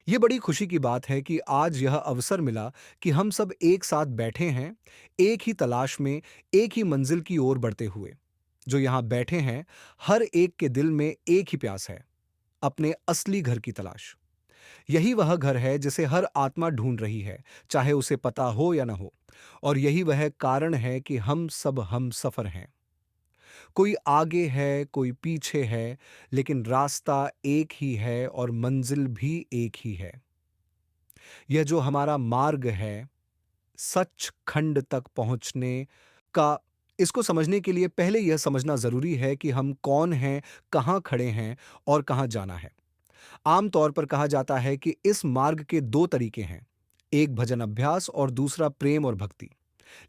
ये बड़ी खुशी की बात है कि आज यह अवसर मिला कि हम सब एक साथ बैठे हैं, एक ही तलाश में, एक ही मंजिल की ओर बढ़ते हुए। जो यहाँ बैठे हैं, हर एक के दिल में एक ही प्यास है, अपने असली घर की तलाश। यही वह घर है जिसे हर आत्मा ढूंढ रही है, चाहे उसे पता हो या न हो। और यही वह कारण है कि हम सब हम सफर हैं। कोई आगे है, कोई पीछे है, लेकिन रास्ता एक ही है और मंजिल भी एक ही है। यह जो हमारा मार्ग है, सचखंड तक पहुंचने का, इसको समझने के लिए पहले यह समझना जरूरी है कि हम कौन हैं, कहाँ खड़े हैं और कहाँ जाना है। आमतौर पर कहा जाता है कि इस मार्ग के दो तरीके हैं, एक भजन अभ्यास और दूसरा प्रेम और भक्ति।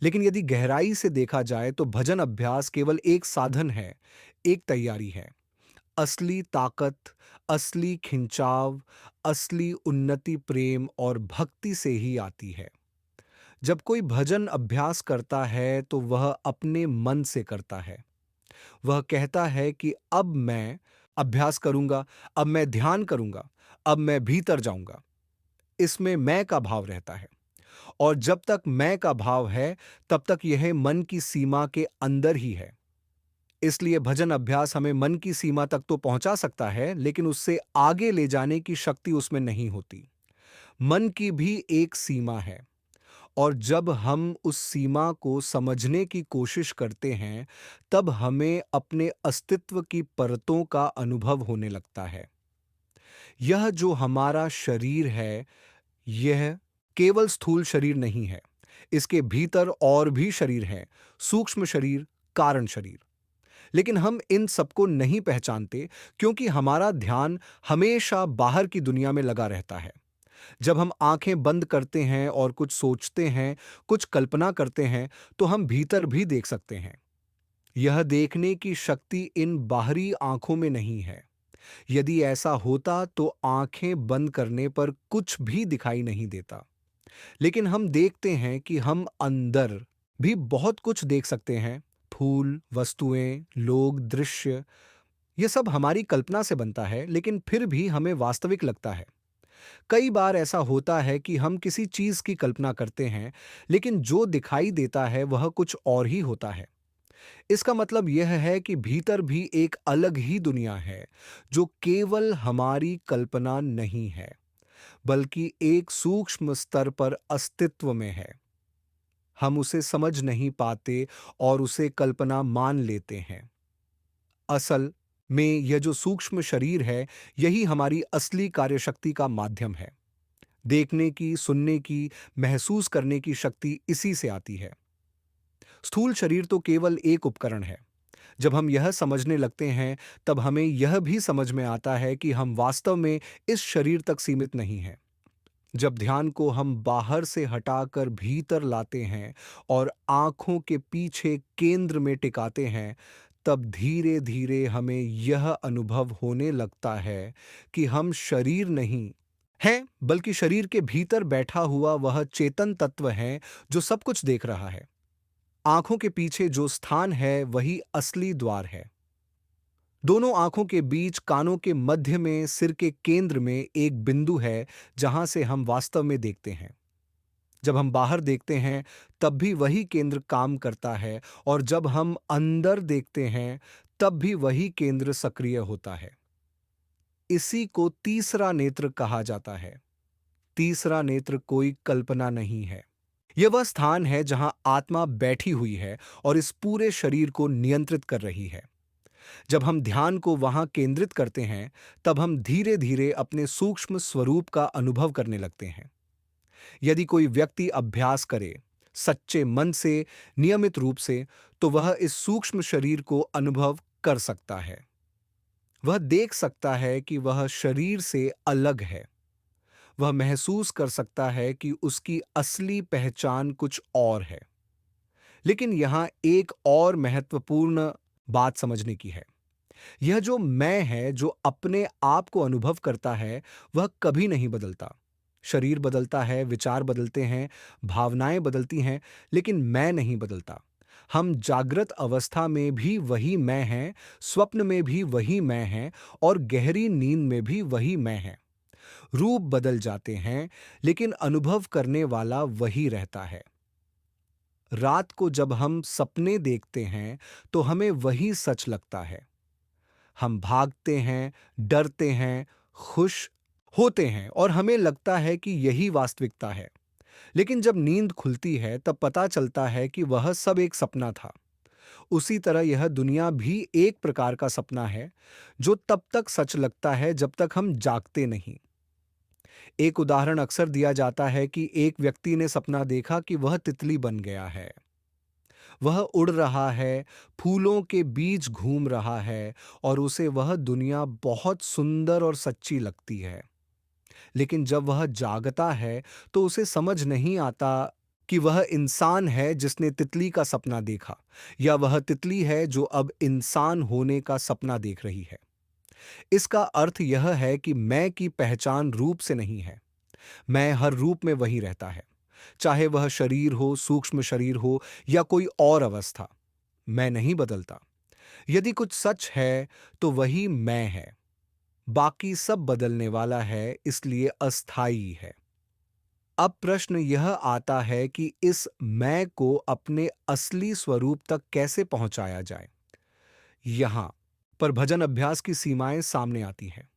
लेकिन यदि गहराई से देखा जाए तो भजन अभ्यास केवल एक साधन है, एक तैयारी है। असली ताकत, असली खिंचाव, असली उन्नति प्रेम और भक्ति से ही आती है। जब कोई भजन अभ्यास करता है तो वह अपने मन से करता है। वह कहता है कि अब मैं अभ्यास करूंगा, अब मैं ध्यान करूंगा, अब मैं भीतर जाऊंगा। इसमें मैं का भाव रहता है। और जब तक मैं का भाव है, तब तक यह मन की सीमा के अंदर ही है। इसलिए भजन अभ्यास हमें मन की सीमा तक तो पहुंचा सकता है, लेकिन उससे आगे ले जाने की शक्ति उसमें नहीं होती। मन की भी एक सीमा है। और जब हम उस सीमा को समझने की कोशिश करते हैं, तब हमें अपने अस्तित्व की परतों का अनुभव होने लगता है। यह जो हमारा शरीर है, यह केवल स्थूल शरीर नहीं है। इसके भीतर और भी शरीर हैं, सूक्ष्म शरीर, कारण शरीर। लेकिन हम इन सबको नहीं पहचानते, क्योंकि हमारा ध्यान हमेशा बाहर की दुनिया में लगा रहता है। जब हम आंखें बंद करते हैं और कुछ सोचते हैं, कुछ कल्पना करते हैं, तो हम भीतर भी देख सकते हैं। यह देखने की शक्ति इन बाहरी आंखों में नहीं है। यदि ऐसा होता तो आंखें बंद करने पर कुछ भी दिखाई नहीं देता। लेकिन हम देखते हैं कि हम अंदर भी बहुत कुछ देख सकते हैं। फूल, वस्तुएं, लोग, दृश्य, यह सब हमारी कल्पना से बनता है, लेकिन फिर भी हमें वास्तविक लगता है। कई बार ऐसा होता है कि हम किसी चीज की कल्पना करते हैं, लेकिन जो दिखाई देता है वह कुछ और ही होता है। इसका मतलब यह है कि भीतर भी एक अलग ही दुनिया है, जो केवल हमारी कल्पना नहीं है, बल्कि एक सूक्ष्म स्तर पर अस्तित्व में है। हम उसे समझ नहीं पाते और उसे कल्पना मान लेते हैं। असल में यह जो सूक्ष्म शरीर है, यही हमारी असली कार्यशक्ति का माध्यम है। देखने की, सुनने की, महसूस करने की शक्ति इसी से आती है। स्थूल शरीर तो केवल एक उपकरण है। जब हम यह समझने लगते हैं, तब हमें यह भी समझ में आता है कि हम वास्तव में इस शरीर तक सीमित नहीं हैं। जब ध्यान को हम बाहर से हटाकर भीतर लाते हैं और आंखों के पीछे केंद्र में टिकाते हैं, तब धीरे धीरे हमें यह अनुभव होने लगता है कि हम शरीर नहीं हैं, बल्कि शरीर के भीतर बैठा हुआ वह चेतन तत्व है जो सब कुछ देख रहा है। आंखों के पीछे जो स्थान है, वही असली द्वार है। दोनों आंखों के बीच, कानों के मध्य में, सिर के केंद्र में एक बिंदु है, जहां से हम वास्तव में देखते हैं। जब हम बाहर देखते हैं, तब भी वही केंद्र काम करता है, और जब हम अंदर देखते हैं, तब भी वही केंद्र सक्रिय होता है। इसी को तीसरा नेत्र कहा जाता है। तीसरा नेत्र कोई कल्पना नहीं है। यह वह स्थान है जहां आत्मा बैठी हुई है और इस पूरे शरीर को नियंत्रित कर रही है। जब हम ध्यान को वहां केंद्रित करते हैं, तब हम धीरे धीरे अपने सूक्ष्म स्वरूप का अनुभव करने लगते हैं। यदि कोई व्यक्ति अभ्यास करे, सच्चे मन से, नियमित रूप से, तो वह इस सूक्ष्म शरीर को अनुभव कर सकता है। वह देख सकता है कि वह शरीर से अलग है। वह महसूस कर सकता है कि उसकी असली पहचान कुछ और है। लेकिन यहां एक और महत्वपूर्ण बात समझने की है। यह जो मैं है, जो अपने आप को अनुभव करता है, वह कभी नहीं बदलता। शरीर बदलता है, विचार बदलते हैं, भावनाएं बदलती हैं, लेकिन मैं नहीं बदलता। हम जागृत अवस्था में भी वही मैं हैं, स्वप्न में भी वही मैं हैं, और गहरी नींद में भी वही मैं है। रूप बदल जाते हैं, लेकिन अनुभव करने वाला वही रहता है। रात को जब हम सपने देखते हैं, तो हमें वही सच लगता है। हम भागते हैं, डरते हैं, खुश होते हैं और हमें लगता है कि यही वास्तविकता है। लेकिन जब नींद खुलती है, तब पता चलता है कि वह सब एक सपना था। उसी तरह यह दुनिया भी एक प्रकार का सपना है, जो तब तक सच लगता है जब तक हम जागते नहीं। एक उदाहरण अक्सर दिया जाता है कि एक व्यक्ति ने सपना देखा कि वह तितली बन गया है। वह उड़ रहा है, फूलों के बीच घूम रहा है और उसे वह दुनिया बहुत सुंदर और सच्ची लगती है। लेकिन जब वह जागता है, तो उसे समझ नहीं आता कि वह इंसान है जिसने तितली का सपना देखा, या वह तितली है जो अब इंसान होने का सपना देख रही है। इसका अर्थ यह है कि मैं की पहचान रूप से नहीं है। मैं हर रूप में वही रहता है, चाहे वह शरीर हो, सूक्ष्म शरीर हो या कोई और अवस्था। मैं नहीं बदलता। यदि कुछ सच है, तो वही मैं है। बाकी सब बदलने वाला है, इसलिए अस्थायी है। अब प्रश्न यह आता है कि इस मैं को अपने असली स्वरूप तक कैसे पहुंचाया जाए। यहां पर भजन अभ्यास की सीमाएं सामने आती हैं,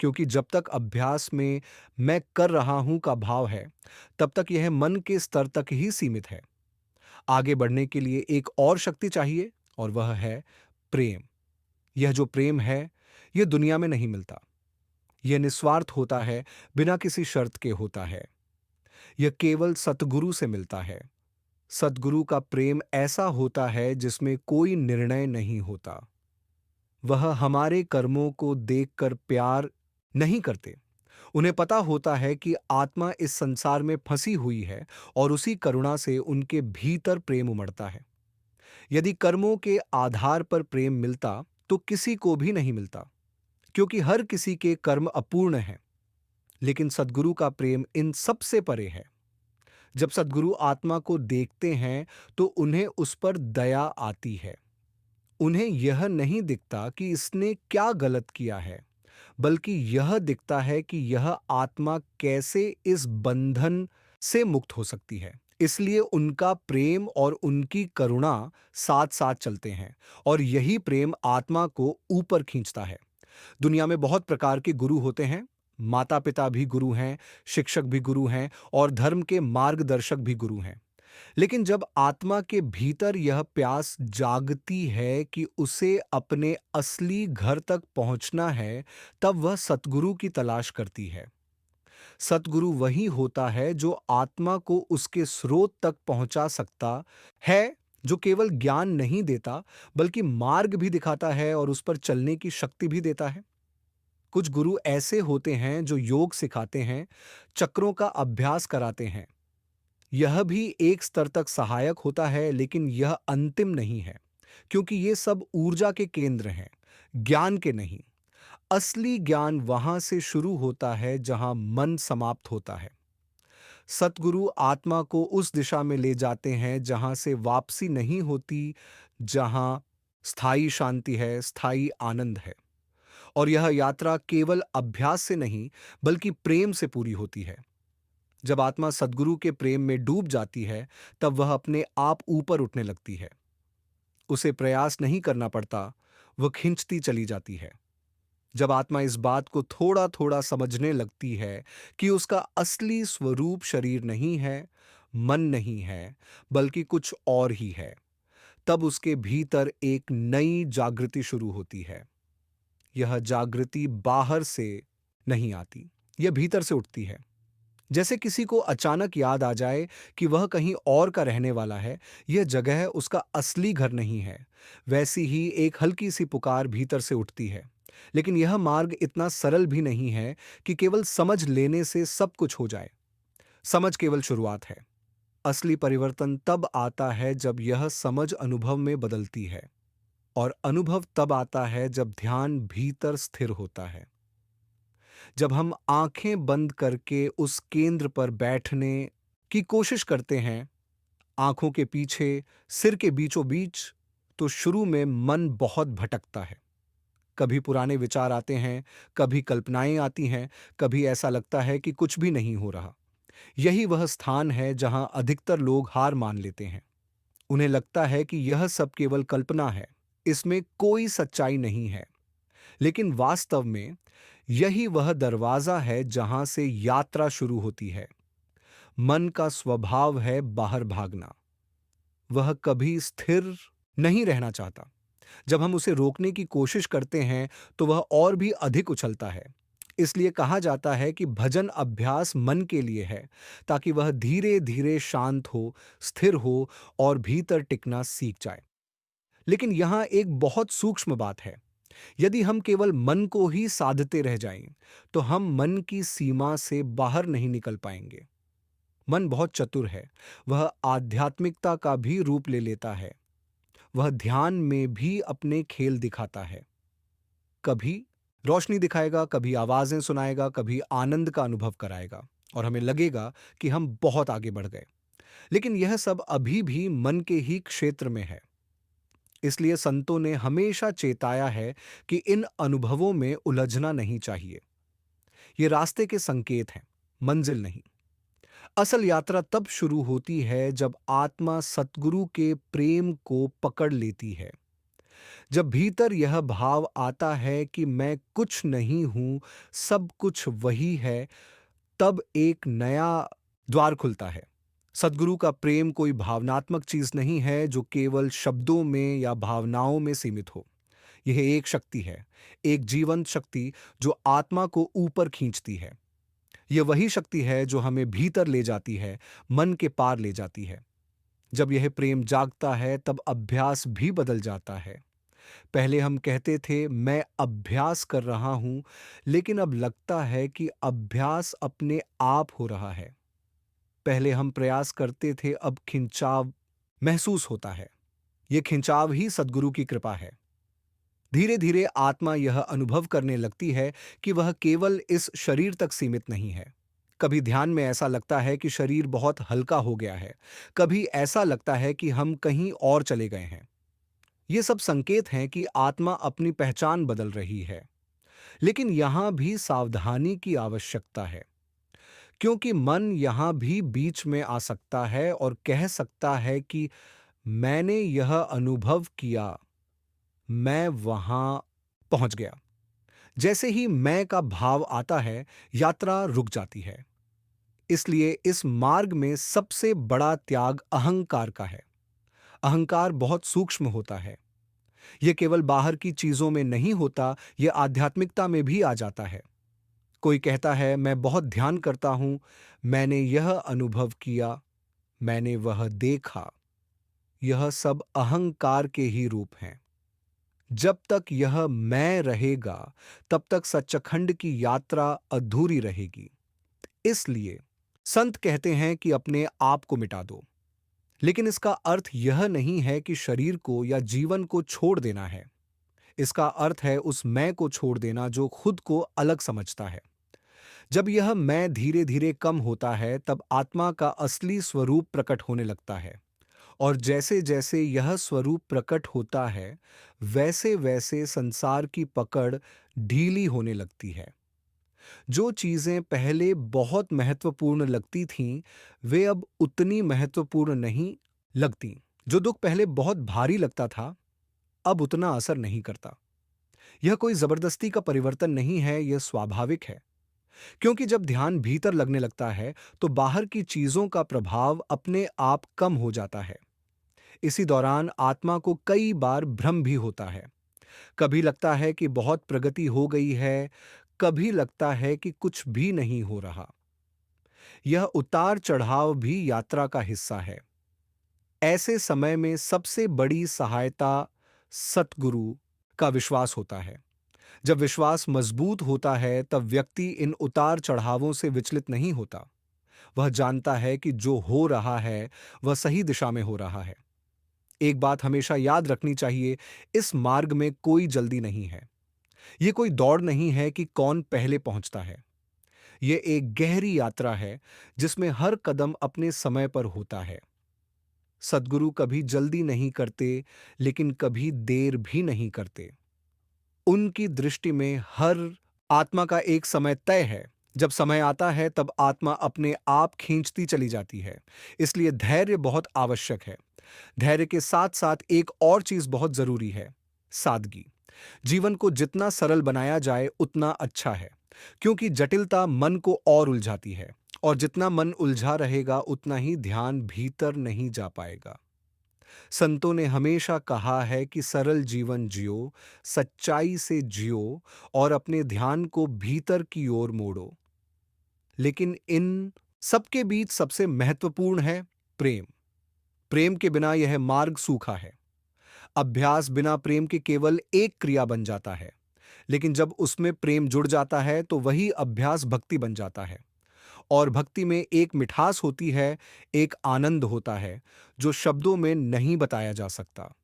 क्योंकि जब तक अभ्यास में मैं कर रहा हूं का भाव है, तब तक यह मन के स्तर तक ही सीमित है। आगे बढ़ने के लिए एक और शक्ति चाहिए, और वह है प्रेम। यह जो प्रेम है, यह दुनिया में नहीं मिलता। यह निस्वार्थ होता है, बिना किसी शर्त के होता है। यह केवल सतगुरु से मिलता है। सतगुरु का प्रेम ऐसा होता है जिसमें कोई निर्णय नहीं होता। वह हमारे कर्मों को देखकर प्यार नहीं करते। उन्हें पता होता है कि आत्मा इस संसार में फंसी हुई है, और उसी करुणा से उनके भीतर प्रेम उमड़ता है। यदि कर्मों के आधार पर प्रेम मिलता, तो किसी को भी नहीं मिलता, क्योंकि हर किसी के कर्म अपूर्ण हैं। लेकिन सद्गुरु का प्रेम इन सब से परे है। जब सद्गुरु आत्मा को देखते हैं, तो उन्हें उस पर दया आती है। उन्हें यह नहीं दिखता कि इसने क्या गलत किया है, बल्कि यह दिखता है कि यह आत्मा कैसे इस बंधन से मुक्त हो सकती है। इसलिए उनका प्रेम और उनकी करुणा साथ साथ चलते हैं, और यही प्रेम आत्मा को ऊपर खींचता है। दुनिया में बहुत प्रकार के गुरु होते हैं। माता पिता भी गुरु हैं, शिक्षक भी गुरु हैं, और धर्म के मार्गदर्शक भी गुरु हैं। लेकिन जब आत्मा के भीतर यह प्यास जागती है कि उसे अपने असली घर तक पहुंचना है, तब वह सतगुरु की तलाश करती है। सतगुरु वही होता है जो आत्मा को उसके स्रोत तक पहुंचा सकता है, जो केवल ज्ञान नहीं देता, बल्कि मार्ग भी दिखाता है और उस पर चलने की शक्ति भी देता है। कुछ गुरु ऐसे होते हैं जो योग सिखाते हैं, चक्रों का अभ्यास कराते हैं। यह भी एक स्तर तक सहायक होता है, लेकिन यह अंतिम नहीं है, क्योंकि ये सब ऊर्जा के केंद्र हैं, ज्ञान के नहीं। असली ज्ञान वहां से शुरू होता है जहां मन समाप्त होता है। सतगुरु आत्मा को उस दिशा में ले जाते हैं जहां से वापसी नहीं होती, जहां स्थायी शांति है, स्थायी आनंद है। और यह यात्रा केवल अभ्यास से नहीं, बल्कि प्रेम से पूरी होती है। जब आत्मा सद्गुरु के प्रेम में डूब जाती है, तब वह अपने आप ऊपर उठने लगती है। उसे प्रयास नहीं करना पड़ता, वह खिंचती चली जाती है। जब आत्मा इस बात को थोड़ा थोड़ा समझने लगती है कि उसका असली स्वरूप शरीर नहीं है, मन नहीं है, बल्कि कुछ और ही है, तब उसके भीतर एक नई जागृति शुरू होती है। यह जागृति बाहर से नहीं आती, यह भीतर से उठती है। जैसे किसी को अचानक याद आ जाए कि वह कहीं और का रहने वाला है, यह जगह उसका असली घर नहीं है। वैसी ही एक हल्की सी पुकार भीतर से उठती है। लेकिन यह मार्ग इतना सरल भी नहीं है कि केवल समझ लेने से सब कुछ हो जाए। समझ केवल शुरुआत है। असली परिवर्तन तब आता है जब यह समझ अनुभव में बदलती है, और अनुभव तब आता है जब ध्यान भीतर स्थिर होता है। जब हम आंखें बंद करके उस केंद्र पर बैठने की कोशिश करते हैं, आंखों के पीछे, सिर के बीचों बीच, तो शुरू में मन बहुत भटकता है। कभी पुराने विचार आते हैं, कभी कल्पनाएं आती हैं, कभी ऐसा लगता है कि कुछ भी नहीं हो रहा। यही वह स्थान है जहां अधिकतर लोग हार मान लेते हैं। उन्हें लगता है कि यह सब केवल कल्पना है, इसमें कोई सच्चाई नहीं है। लेकिन वास्तव में यही वह दरवाजा है जहां से यात्रा शुरू होती है। मन का स्वभाव है बाहर भागना। वह कभी स्थिर नहीं रहना चाहता। जब हम उसे रोकने की कोशिश करते हैं तो वह और भी अधिक उछलता है। इसलिए कहा जाता है कि भजन अभ्यास मन के लिए है, ताकि वह धीरे धीरे शांत हो, स्थिर हो और भीतर टिकना सीख जाए। लेकिन यहाँ एक बहुत सूक्ष्म बात है। यदि हम केवल मन को ही साधते रह जाएं, तो हम मन की सीमा से बाहर नहीं निकल पाएंगे। मन बहुत चतुर है। वह आध्यात्मिकता का भी रूप ले लेता है। वह ध्यान में भी अपने खेल दिखाता है। कभी रोशनी दिखाएगा, कभी आवाजें सुनाएगा, कभी आनंद का अनुभव कराएगा और हमें लगेगा कि हम बहुत आगे बढ़ गए। लेकिन यह सब अभी भी मन के ही क्षेत्र में है। इसलिए संतों ने हमेशा चेताया है कि इन अनुभवों में उलझना नहीं चाहिए। ये रास्ते के संकेत हैं, मंजिल नहीं। असल यात्रा तब शुरू होती है जब आत्मा सतगुरु के प्रेम को पकड़ लेती है। जब भीतर यह भाव आता है कि मैं कुछ नहीं हूं, सब कुछ वही है, तब एक नया द्वार खुलता है। सद्गुरु का प्रेम कोई भावनात्मक चीज नहीं है जो केवल शब्दों में या भावनाओं में सीमित हो। यह एक शक्ति है, एक जीवंत शक्ति जो आत्मा को ऊपर खींचती है। यह वही शक्ति है जो हमें भीतर ले जाती है, मन के पार ले जाती है। जब यह प्रेम जागता है तब अभ्यास भी बदल जाता है। पहले हम कहते थे मैं अभ्यास कर रहा हूं, लेकिन अब लगता है कि अभ्यास अपने आप हो रहा है। पहले हम प्रयास करते थे, अब खिंचाव महसूस होता है। यह खिंचाव ही सद्गुरु की कृपा है। धीरे धीरे आत्मा यह अनुभव करने लगती है कि वह केवल इस शरीर तक सीमित नहीं है। कभी ध्यान में ऐसा लगता है कि शरीर बहुत हल्का हो गया है, कभी ऐसा लगता है कि हम कहीं और चले गए हैं। ये सब संकेत हैं कि आत्मा अपनी पहचान बदल रही है। लेकिन यहां भी सावधानी की आवश्यकता है, क्योंकि मन यहां भी बीच में आ सकता है और कह सकता है कि मैंने यह अनुभव किया, मैं वहां पहुंच गया। जैसे ही मैं का भाव आता है, यात्रा रुक जाती है। इसलिए इस मार्ग में सबसे बड़ा त्याग अहंकार का है। अहंकार बहुत सूक्ष्म होता है। यह केवल बाहर की चीजों में नहीं होता, यह आध्यात्मिकता में भी आ जाता है। कोई कहता है मैं बहुत ध्यान करता हूं, मैंने यह अनुभव किया, मैंने वह देखा। यह सब अहंकार के ही रूप हैं। जब तक यह मैं रहेगा, तब तक सच्चखंड की यात्रा अधूरी रहेगी। इसलिए संत कहते हैं कि अपने आप को मिटा दो। लेकिन इसका अर्थ यह नहीं है कि शरीर को या जीवन को छोड़ देना है। इसका अर्थ है उस मैं को छोड़ देना जो खुद को अलग समझता है। जब यह मैं धीरे धीरे कम होता है, तब आत्मा का असली स्वरूप प्रकट होने लगता है। और जैसे जैसे यह स्वरूप प्रकट होता है, वैसे वैसे संसार की पकड़ ढीली होने लगती है। जो चीजें पहले बहुत महत्वपूर्ण लगती थीं, वे अब उतनी महत्वपूर्ण नहीं लगती। जो दुख पहले बहुत भारी लगता था, अब उतना असर नहीं करता। यह कोई जबरदस्ती का परिवर्तन नहीं है, यह स्वाभाविक है। क्योंकि जब ध्यान भीतर लगने लगता है, तो बाहर की चीजों का प्रभाव अपने आप कम हो जाता है। इसी दौरान आत्मा को कई बार भ्रम भी होता है। कभी लगता है कि बहुत प्रगति हो गई है, कभी लगता है कि कुछ भी नहीं हो रहा। यह उतार चढ़ाव भी यात्रा का हिस्सा है। ऐसे समय में सबसे बड़ी सहायता सतगुरु का विश्वास होता है। जब विश्वास मजबूत होता है, तब व्यक्ति इन उतार चढ़ावों से विचलित नहीं होता। वह जानता है कि जो हो रहा है, वह सही दिशा में हो रहा है। एक बात हमेशा याद रखनी चाहिए, इस मार्ग में कोई जल्दी नहीं है। यह कोई दौड़ नहीं है कि कौन पहले पहुंचता है। यह एक गहरी यात्रा है, जिसमें हर कदम अपने समय पर होता है। सद्गुरु कभी जल्दी नहीं करते, लेकिन कभी देर भी नहीं करते। उनकी दृष्टि में हर आत्मा का एक समय तय है। जब समय आता है तब आत्मा अपने आप खींचती चली जाती है। इसलिए धैर्य बहुत आवश्यक है। धैर्य के साथ साथ एक और चीज बहुत जरूरी है, सादगी। जीवन को जितना सरल बनाया जाए उतना अच्छा है, क्योंकि जटिलता मन को और उलझाती है, और जितना मन उलझा रहेगा उतना ही ध्यान भीतर नहीं जा पाएगा। संतों ने हमेशा कहा है कि सरल जीवन जियो, सच्चाई से जियो और अपने ध्यान को भीतर की ओर मोड़ो। लेकिन इन सबके बीच सबसे महत्वपूर्ण है प्रेम। प्रेम के बिना यह मार्ग सूखा है। अभ्यास बिना प्रेम के केवल एक क्रिया बन जाता है, लेकिन जब उसमें प्रेम जुड़ जाता है तो वही अभ्यास भक्ति बन जाता है। और भक्ति में एक मिठास होती है, एक आनंद होता है जो शब्दों में नहीं बताया जा सकता।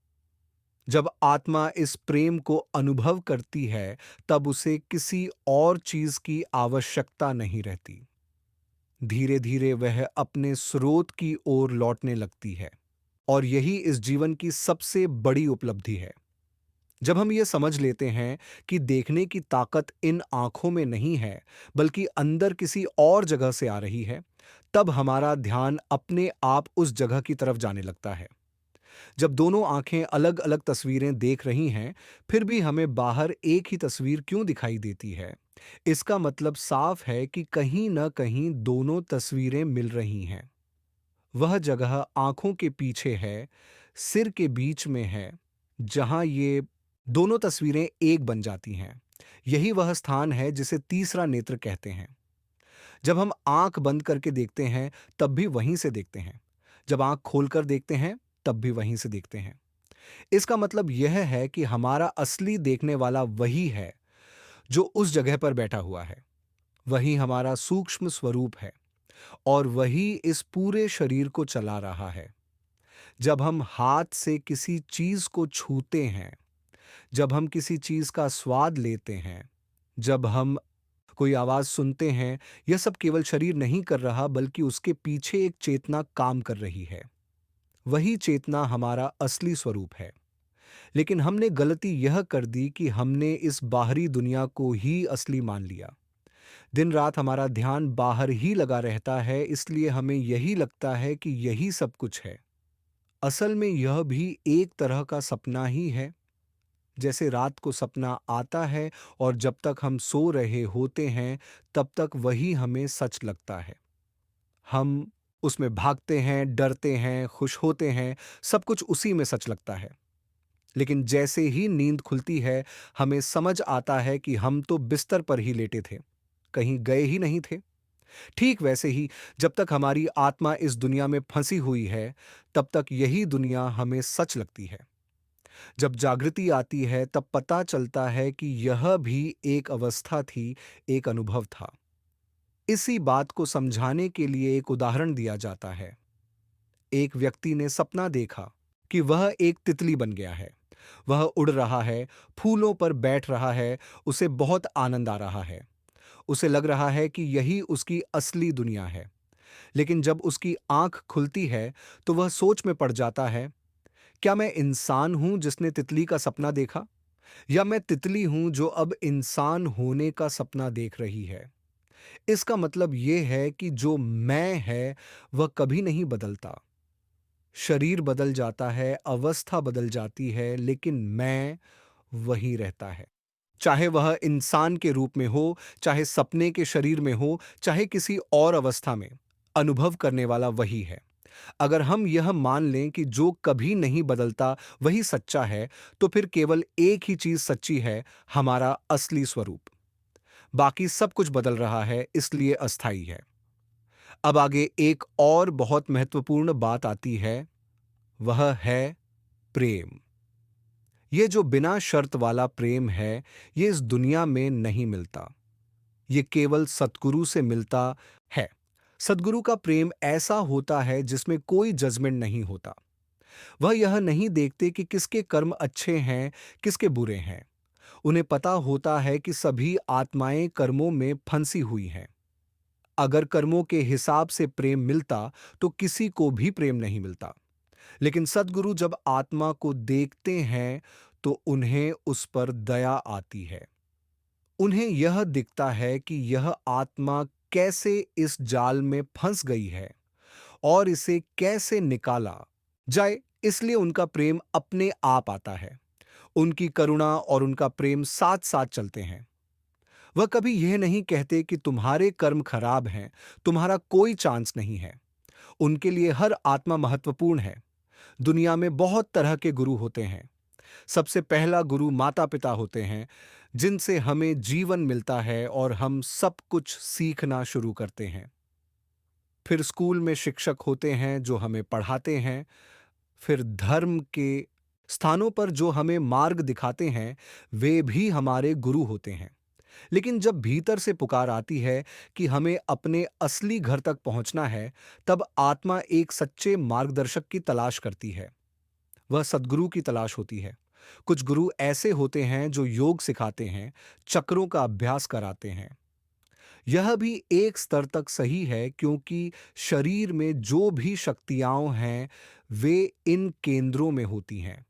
जब आत्मा इस प्रेम को अनुभव करती है, तब उसे किसी और चीज की आवश्यकता नहीं रहती। धीरे धीरे वह अपने स्रोत की ओर लौटने लगती है, और यही इस जीवन की सबसे बड़ी उपलब्धि है। जब हम ये समझ लेते हैं कि देखने की ताकत इन आंखों में नहीं है, बल्कि अंदर किसी और जगह से आ रही है, तब हमारा ध्यान अपने आप उस जगह की तरफ जाने लगता है। जब दोनों आंखें अलग अलग तस्वीरें देख रही हैं, फिर भी हमें बाहर एक ही तस्वीर क्यों दिखाई देती है? इसका मतलब साफ है कि कहीं न कहीं दोनों तस्वीरें मिल रही हैं। वह जगह आंखों के पीछे है, सिर के बीच में है, जहां ये दोनों तस्वीरें एक बन जाती हैं। यही वह स्थान है जिसे तीसरा नेत्र कहते हैं। जब हम आंख बंद करके देखते हैं, तब भी वहीं से देखते हैं। जब आंख खोलकर देखते हैं, तब भी वहीं से देखते हैं। इसका मतलब यह है कि हमारा असली देखने वाला वही है जो उस जगह पर बैठा हुआ है। वही हमारा सूक्ष्म स्वरूप है, और वही इस पूरे शरीर को चला रहा है। जब हम हाथ से किसी चीज को छूते हैं, जब हम किसी चीज का स्वाद लेते हैं, जब हम कोई आवाज सुनते हैं, यह सब केवल शरीर नहीं कर रहा, बल्कि उसके पीछे एक चेतना काम कर रही है। वही चेतना हमारा असली स्वरूप है। लेकिन हमने गलती यह कर दी कि हमने इस बाहरी दुनिया को ही असली मान लिया। दिन रात हमारा ध्यान बाहर ही लगा रहता है, इसलिए हमें यही लगता है कि यही सब कुछ है। असल में यह भी एक तरह का सपना ही है। जैसे रात को सपना आता है, और जब तक हम सो रहे होते हैं, तब तक वही हमें सच लगता है। हम उसमें भागते हैं, डरते हैं, खुश होते हैं, सब कुछ उसी में सच लगता है। लेकिन जैसे ही नींद खुलती है, हमें समझ आता है कि हम तो बिस्तर पर ही लेटे थे, कहीं गए ही नहीं थे। ठीक वैसे ही, जब तक हमारी आत्मा इस दुनिया में फंसी हुई है, तब तक यही दुनिया हमें सच लगती है। जब जागृति आती है, तब पता चलता है कि यह भी एक अवस्था थी, एक अनुभव था। इसी बात को समझाने के लिए एक उदाहरण दिया जाता है। एक व्यक्ति ने सपना देखा कि वह एक तितली बन गया है। वह उड़ रहा है, फूलों पर बैठ रहा है, उसे बहुत आनंद आ रहा है। उसे लग रहा है कि यही उसकी असली दुनिया है। लेकिन जब उसकी आंख खुलती है, तो वह सोच में पड़ जाता है, क्या मैं इंसान हूं जिसने तितली का सपना देखा, या मैं तितली हूं जो अब इंसान होने का सपना देख रही है? इसका मतलब यह है कि जो मैं है, वह कभी नहीं बदलता। शरीर बदल जाता है, अवस्था बदल जाती है, लेकिन मैं वही रहता है। चाहे वह इंसान के रूप में हो, चाहे सपने के शरीर में हो, चाहे किसी और अवस्था में, अनुभव करने वाला वही है। अगर हम यह मान लें कि जो कभी नहीं बदलता वही सच्चा है, तो फिर केवल एक ही चीज सच्ची है, हमारा असली स्वरूप। बाकी सब कुछ बदल रहा है, इसलिए अस्थाई है। अब आगे एक और बहुत महत्वपूर्ण बात आती है, वह है प्रेम। ये जो बिना शर्त वाला प्रेम है, ये इस दुनिया में नहीं मिलता। ये केवल सद्गुरु से मिलता है। सद्गुरु का प्रेम ऐसा होता है जिसमें कोई जजमेंट नहीं होता। वह यह नहीं देखते कि किसके कर्म अच्छे हैं, किसके बुरे हैं। उन्हें पता होता है कि सभी आत्माएं कर्मों में फंसी हुई हैं। अगर कर्मों के हिसाब से प्रेम मिलता, तो किसी को भी प्रेम नहीं मिलता। लेकिन सद्गुरु जब आत्मा को देखते हैं, तो उन्हें उस पर दया आती है। उन्हें यह दिखता है कि यह आत्मा कैसे इस जाल में फंस गई है और इसे कैसे निकाला जाए, इसलिए उनका प्रेम अपने आप आता है। उनकी करुणा और उनका प्रेम साथ साथ चलते हैं। वह कभी यह नहीं कहते कि तुम्हारे कर्म खराब हैं, तुम्हारा कोई चांस नहीं है। उनके लिए हर आत्मा महत्वपूर्ण है। दुनिया में बहुत तरह के गुरु होते हैं। सबसे पहला गुरु माता पिता होते हैं, जिनसे हमें जीवन मिलता है और हम सब कुछ सीखना शुरू करते हैं। फिर स्कूल में शिक्षक होते हैं जो हमें पढ़ाते हैं। फिर धर्म के स्थानों पर जो हमें मार्ग दिखाते हैं, वे भी हमारे गुरु होते हैं। लेकिन जब भीतर से पुकार आती है कि हमें अपने असली घर तक पहुंचना है, तब आत्मा एक सच्चे मार्गदर्शक की तलाश करती है। वह सद्गुरु की तलाश होती है। कुछ गुरु ऐसे होते हैं जो योग सिखाते हैं, चक्रों का अभ्यास कराते हैं। यह भी एक स्तर तक सही है, क्योंकि शरीर में जो भी शक्तियां हैं, वे इन केंद्रों में होती हैं।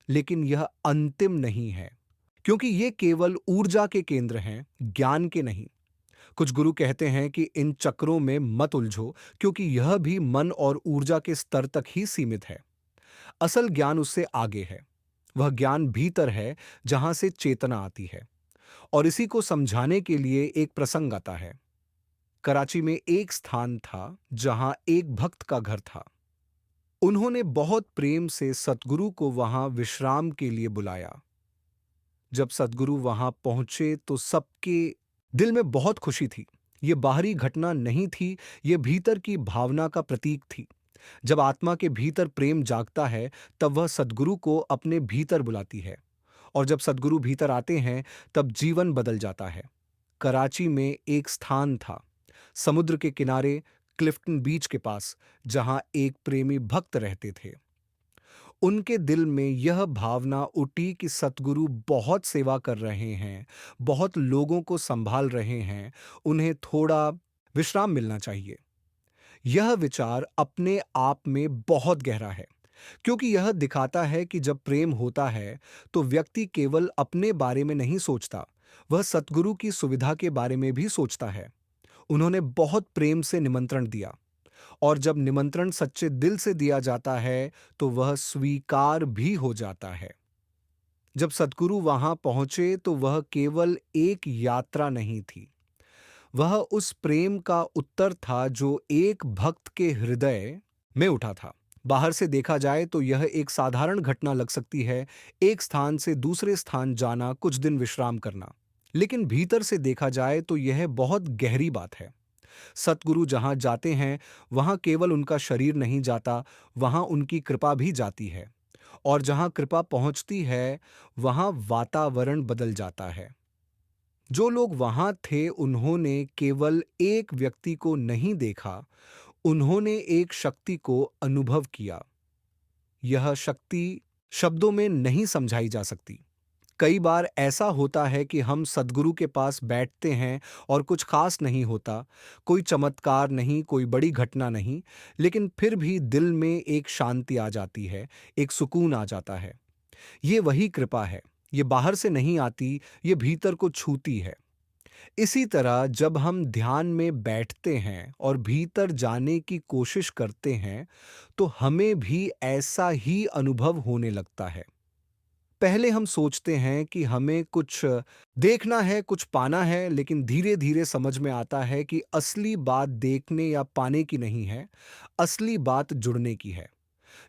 लेकिन यह अंतिम नहीं है, क्योंकि ये केवल ऊर्जा के केंद्र हैं, ज्ञान के नहीं। कुछ गुरु कहते हैं कि इन चक्रों में मत उलझो, क्योंकि यह भी मन और ऊर्जा के स्तर तक ही सीमित है। असल ज्ञान उससे आगे है। वह ज्ञान भीतर है, जहां से चेतना आती है। और इसी को समझाने के लिए एक प्रसंग आता है। कराची में एक स्थान था जहां एक भक्त का घर था। उन्होंने बहुत प्रेम से सतगुरु को वहां विश्राम के लिए बुलाया। जब सतगुरु वहां पहुंचे तो सबके दिल में बहुत खुशी थी। ये बाहरी घटना नहीं थी, ये भीतर की भावना का प्रतीक थी। जब आत्मा के भीतर प्रेम जागता है, तब वह सद्गुरु को अपने भीतर बुलाती है। और जब सद्गुरु भीतर आते हैं, तब जीवन बदल जाता है। कराची में एक स्थान था, समुद्र के किनारे, क्लिफ्टन बीच के पास, जहां एक प्रेमी भक्त रहते थे। उनके दिल में यह भावना उठी कि सतगुरु बहुत सेवा कर रहे हैं, बहुत लोगों को संभाल रहे हैं, उन्हें थोड़ा विश्राम मिलना चाहिए। यह विचार अपने आप में बहुत गहरा है, क्योंकि यह दिखाता है कि जब प्रेम होता है, तो व्यक्ति केवल अपने बारे में नहीं सोचता, वह सतगुरु की सुविधा के बारे में भी सोचता है। उन्होंने बहुत प्रेम से निमंत्रण दिया, और जब निमंत्रण सच्चे दिल से दिया जाता है, तो वह स्वीकार भी हो जाता है। जब सतगुरु वहां पहुंचे, तो वह केवल एक यात्रा नहीं थी, वह उस प्रेम का उत्तर था जो एक भक्त के हृदय में उठा था। बाहर से देखा जाए तो यह एक साधारण घटना लग सकती है, एक स्थान से दूसरे स्थान जाना, कुछ दिन विश्राम करना। लेकिन भीतर से देखा जाए तो यह बहुत गहरी बात है। सतगुरु जहां जाते हैं, वहां केवल उनका शरीर नहीं जाता, वहां उनकी कृपा भी जाती है। और जहां कृपा पहुंचती है, वहां वातावरण बदल जाता है। जो लोग वहां थे, उन्होंने केवल एक व्यक्ति को नहीं देखा, उन्होंने एक शक्ति को अनुभव किया। यह शक्ति शब्दों में नहीं समझाई जा सकती। कई बार ऐसा होता है कि हम सद्गुरु के पास बैठते हैं और कुछ खास नहीं होता, कोई चमत्कार नहीं, कोई बड़ी घटना नहीं, लेकिन फिर भी दिल में एक शांति आ जाती है, एक सुकून आ जाता है। ये वही कृपा है। ये बाहर से नहीं आती, ये भीतर को छूती है। इसी तरह जब हम ध्यान में बैठते हैं और भीतर जाने की कोशिश करते हैं, तो हमें भी ऐसा ही अनुभव होने लगता है। पहले हम सोचते हैं कि हमें कुछ देखना है, कुछ पाना है, लेकिन धीरे-धीरे समझ में आता है कि असली बात देखने या पाने की नहीं है, असली बात जुड़ने की है।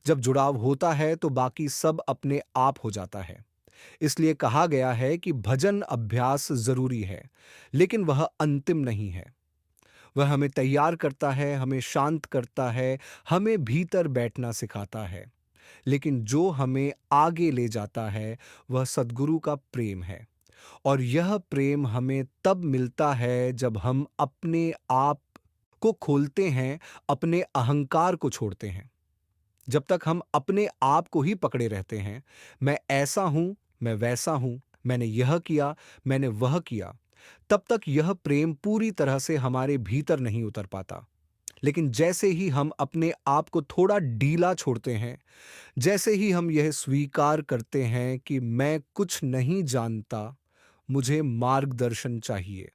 जब जुड़ाव होता है, तो बाकी सब अपने आप हो जाता है। इसलिए कहा गया है कि भजन अभ्यास जरूरी है, लेकिन वह अंतिम नहीं है। वह हमें तैयार करता है, हमें शांत करता है, हमें भीतर बैठना सिखाता है। लेकिन जो हमें आगे ले जाता है, वह सद्गुरु का प्रेम है। और यह प्रेम हमें तब मिलता है जब हम अपने आप को खोलते हैं, अपने अहंकार को छोड़ते हैं। जब तक हम अपने आप को ही पकड़े रहते हैं, मैं ऐसा हूं, मैं वैसा हूं, मैंने यह किया, मैंने वह किया, तब तक यह प्रेम पूरी तरह से हमारे भीतर नहीं उतर पाता। लेकिन जैसे ही हम अपने आप को थोड़ा ढीला छोड़ते हैं, जैसे ही हम यह स्वीकार करते हैं कि मैं कुछ नहीं जानता, मुझे मार्गदर्शन चाहिए,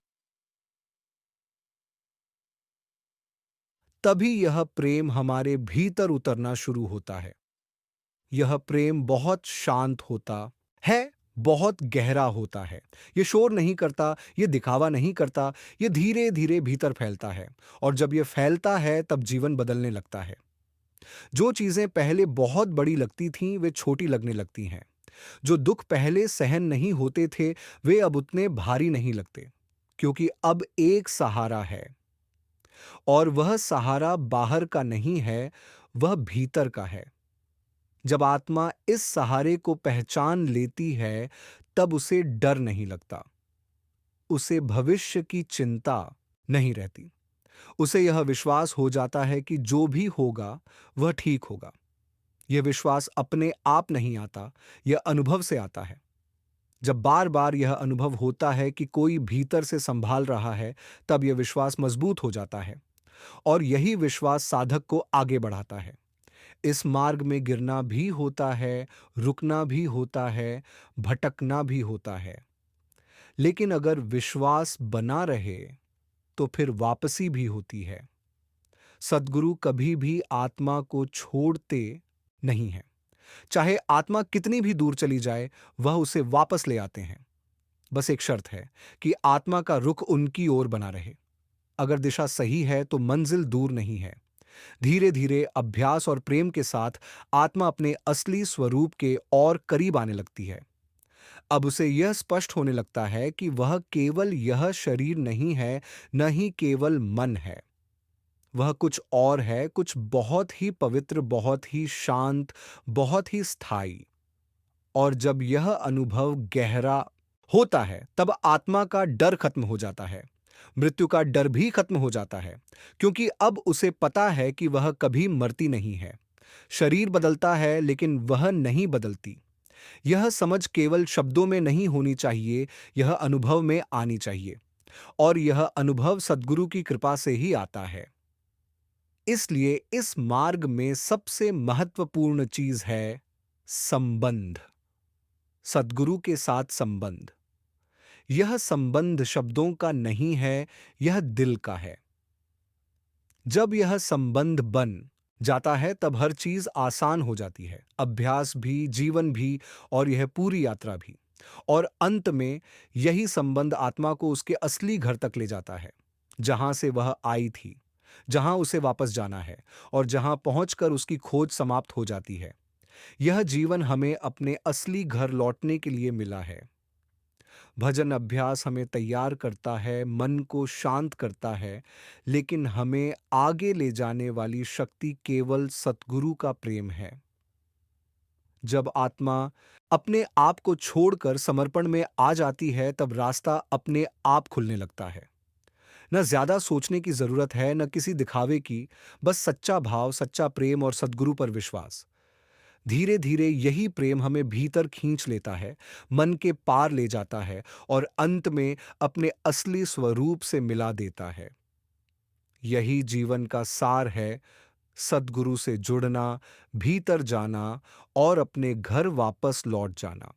तभी यह प्रेम हमारे भीतर उतरना शुरू होता है। यह प्रेम बहुत शांत होता है, बहुत गहरा होता है। ये शोर नहीं करता, ये दिखावा नहीं करता, ये धीरे-धीरे भीतर फैलता है और जब ये फैलता है तब जीवन बदलने लगता है। जो चीज़ें पहले बहुत बड़ी लगती थीं, वे छोटी लगने लगती हैं। जो दुःख पहले सहन नहीं होते थे, वे अब उतने भारी नहीं लगते, क्योंकि अब एक सहारा है और वह सहारा बाहर का नहीं है, वह भीतर का है। जब आत्मा इस सहारे को पहचान लेती है, तब उसे डर नहीं लगता, उसे भविष्य की चिंता नहीं रहती। उसे यह विश्वास हो जाता है कि जो भी होगा, वह ठीक होगा। यह विश्वास अपने आप नहीं आता, यह अनुभव से आता है। जब बार-बार यह अनुभव होता है कि कोई भीतर से संभाल रहा है, तब यह विश्वास मजबूत हो जाता है और यही विश्वास साधक को आगे बढ़ाता है। इस मार्ग में गिरना भी होता है, रुकना भी होता है, भटकना भी होता है। लेकिन अगर विश्वास बना रहे, तो फिर वापसी भी होती है। सद्गुरु कभी भी आत्मा को छोड़ते नहीं हैं। चाहे आत्मा कितनी भी दूर चली जाए, वह उसे वापस ले आते हैं। बस एक शर्त है कि आत्मा का रुख उनकी ओर बना रहे। अगर दिशा सही है तो मंजिल दूर नहीं है। धीरे धीरे अभ्यास और प्रेम के साथ आत्मा अपने असली स्वरूप के और करीब आने लगती है। अब उसे यह स्पष्ट होने लगता है कि वह केवल यह शरीर नहीं है, न ही केवल मन है। वह कुछ और है, कुछ बहुत ही पवित्र, बहुत ही शांत, बहुत ही स्थायी। और जब यह अनुभव गहरा होता है, तब आत्मा का डर खत्म हो जाता है। मृत्यु का डर भी खत्म हो जाता है, क्योंकि अब उसे पता है कि वह कभी मरती नहीं है। शरीर बदलता है, लेकिन वह नहीं बदलती। यह समझ केवल शब्दों में नहीं होनी चाहिए, यह अनुभव में आनी चाहिए। और यह अनुभव सद्गुरु की कृपा से ही आता है। इसलिए इस मार्ग में सबसे महत्वपूर्ण चीज है संबंध, सद्गुरु के साथ संबंध। यह संबंध शब्दों का नहीं है, यह दिल का है। जब यह संबंध बन जाता है, तब हर चीज आसान हो जाती है, अभ्यास भी, जीवन भी और यह पूरी यात्रा भी। और अंत में यही संबंध आत्मा को उसके असली घर तक ले जाता है, जहां से वह आई थी, जहां उसे वापस जाना है और जहां पहुंचकर उसकी खोज समाप्त हो जाती है। यह जीवन हमें अपने असली घर लौटने के लिए मिला है। भजन अभ्यास हमें तैयार करता है, मन को शांत करता है, लेकिन हमें आगे ले जाने वाली शक्ति केवल सतगुरु का प्रेम है। जब आत्मा अपने आप को छोड़कर समर्पण में आ जाती है, तब रास्ता अपने आप खुलने लगता है। न ज्यादा सोचने की जरूरत है, न किसी दिखावे की, बस सच्चा भाव, सच्चा प्रेम और सद्गुरु पर विश्वास। धीरे धीरे यही प्रेम हमें भीतर खींच लेता है, मन के पार ले जाता है और अंत में अपने असली स्वरूप से मिला देता है। यही जीवन का सार है, सद्गुरु से जुड़ना, भीतर जाना और अपने घर वापस लौट जाना।